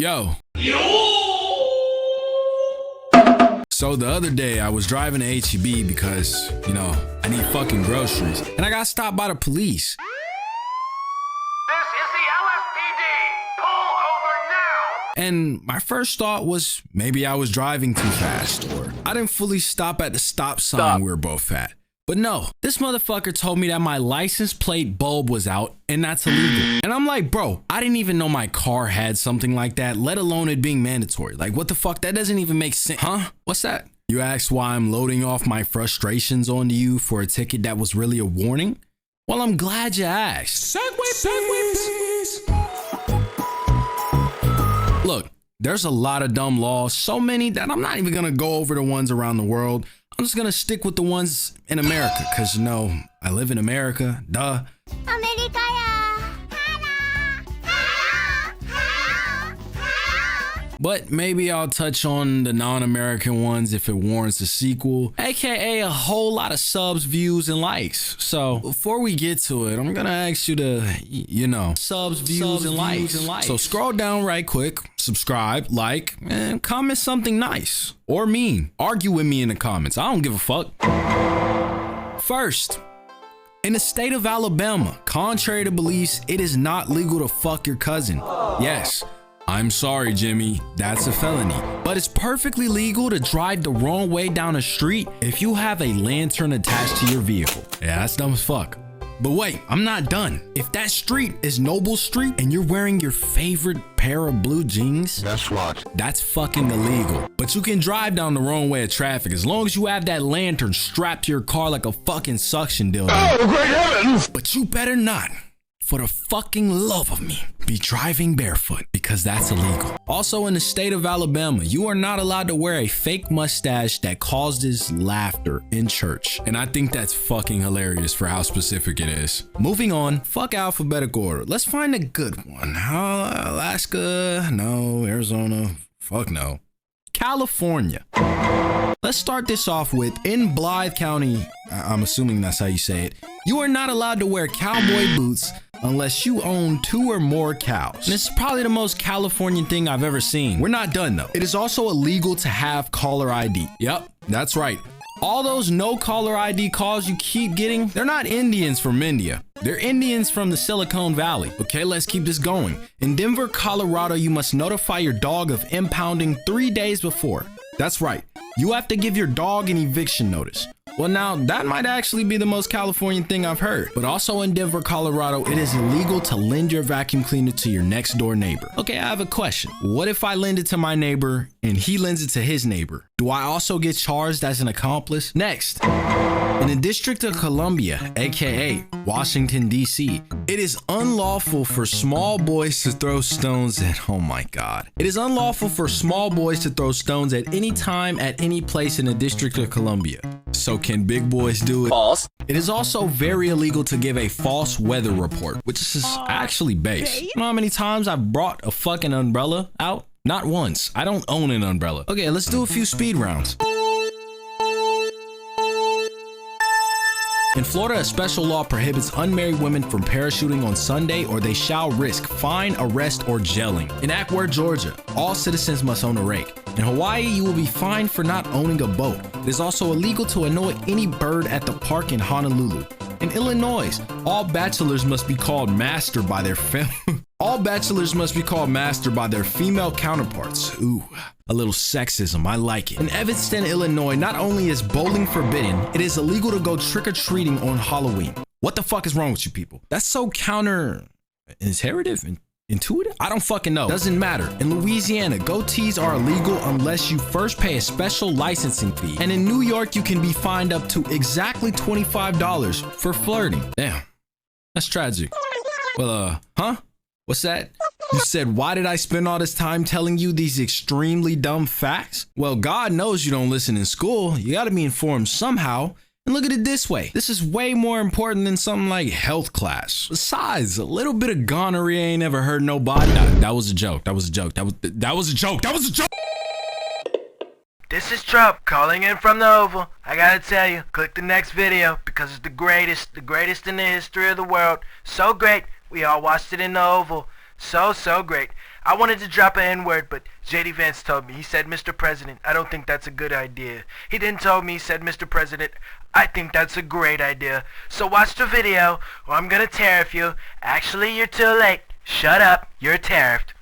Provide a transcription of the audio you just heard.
Yo. So the other day I was driving to H-E-B because, I need fucking groceries. And I got stopped by the police. This is the LSPD. Pull over now. And my first thought was maybe I was driving too fast or I didn't fully stop at the stop sign we were both at. But no, this motherfucker told me that my license plate bulb was out and that's illegal. And I'm like, bro, I didn't even know my car had something like that, let alone it being mandatory. Like, what the fuck? That doesn't even make sense. Huh? What's that? You asked why I'm loading off my frustrations onto you for a ticket that was really a warning? Well, I'm glad you asked. Segway, please. Look, there's a lot of dumb laws, so many that I'm not even gonna go over the ones around the world. I'm just gonna stick with the ones in America, cause I live in America, duh. But maybe I'll touch on the non-American ones if it warrants a sequel, aka a whole lot of subs, views, and likes. So before we get to it, I'm gonna ask you to, subs, views, and likes. So scroll down right quick, subscribe, like, and comment something nice or mean. Argue with me in the comments. I don't give a fuck. First, in the state of Alabama, contrary to beliefs, it is not legal to fuck your cousin. Yes. I'm sorry, Jimmy, that's a felony. But it's perfectly legal to drive the wrong way down a street if you have a lantern attached to your vehicle. Yeah, that's dumb as fuck. But wait, I'm not done. If that street is Noble Street and you're wearing your favorite pair of blue jeans, that's fucking illegal. But you can drive down the wrong way of traffic as long as you have that lantern strapped to your car like a fucking suction dildo. Oh, great heavens! But you better not, for the fucking love of me, be driving barefoot because that's illegal. Also in the state of Alabama, you are not allowed to wear a fake mustache that causes laughter in church. And I think that's fucking hilarious for how specific it is. Moving on, fuck alphabetical order. Let's find a good one. Alaska, no. Arizona, fuck no. California. Let's start this off with, in Blythe County, I'm assuming that's how you say it, you are not allowed to wear cowboy boots unless you own 2 or more cows. And this is probably the most Californian thing I've ever seen. We're not done though. It is also illegal to have caller ID. Yep, that's right. All those no caller ID calls you keep getting, they're not Indians from India. They're Indians from the Silicon Valley. Okay, let's keep this going. In Denver, Colorado, you must notify your dog of impounding 3 days before. That's right. You have to give your dog an eviction notice. Well, now that might actually be the most Californian thing I've heard. But also in Denver, Colorado, it is illegal to lend your vacuum cleaner to your next door neighbor. Okay, I have a question. What if I lend it to my neighbor and he lends it to his neighbor? Do I also get charged as an accomplice? Next, in the District of Columbia, aka Washington, D.C., it is unlawful for small boys to throw stones at, oh my God. It is unlawful for small boys to throw stones at any time, at any place in the District of Columbia. So can big boys do it? False. It is also very illegal to give a false weather report, which is actually base. You know how many times I've brought a fucking umbrella out? Not once. I don't own an umbrella. Okay, let's do a few speed rounds. In Florida, a special law prohibits unmarried women from parachuting on Sunday or they shall risk fine, arrest, or jailing. In Acworth, Georgia, all citizens must own a rake. In Hawaii, you will be fined for not owning a boat. It is also illegal to annoy any bird at the park in Honolulu. In Illinois, all bachelors must be called master by their female counterparts. Ooh, a little sexism, I like it. In Evanston, Illinois, not only is bowling forbidden, it is illegal to go trick-or-treating on Halloween. What the fuck is wrong with you people? That's so counter-intuitive and intuitive? I don't fucking know. Doesn't matter. In Louisiana, goatees are illegal unless you first pay a special licensing fee. And in New York, you can be fined up to exactly $25 for flirting. Damn, that's tragic. Well, What's that? You said, why did I spend all this time telling you these extremely dumb facts? Well, God knows you don't listen in school. You gotta be informed somehow. And look at it this way. This is way more important than something like health class. Besides, a little bit of gonorrhea ain't ever hurt nobody. That was a joke. That was a joke. That was a joke. This is Trump calling in from the Oval. I gotta tell you, click the next video because it's the greatest in the history of the world. So great, we all watched it in the Oval. So great. I wanted to drop an N-word, but JD Vance told me. He said, Mr. President, I don't think that's a good idea. He didn't tell me, he said, Mr. President, I think that's a great idea. So watch the video, or I'm gonna tariff you. Actually, you're too late. Shut up, you're tariffed.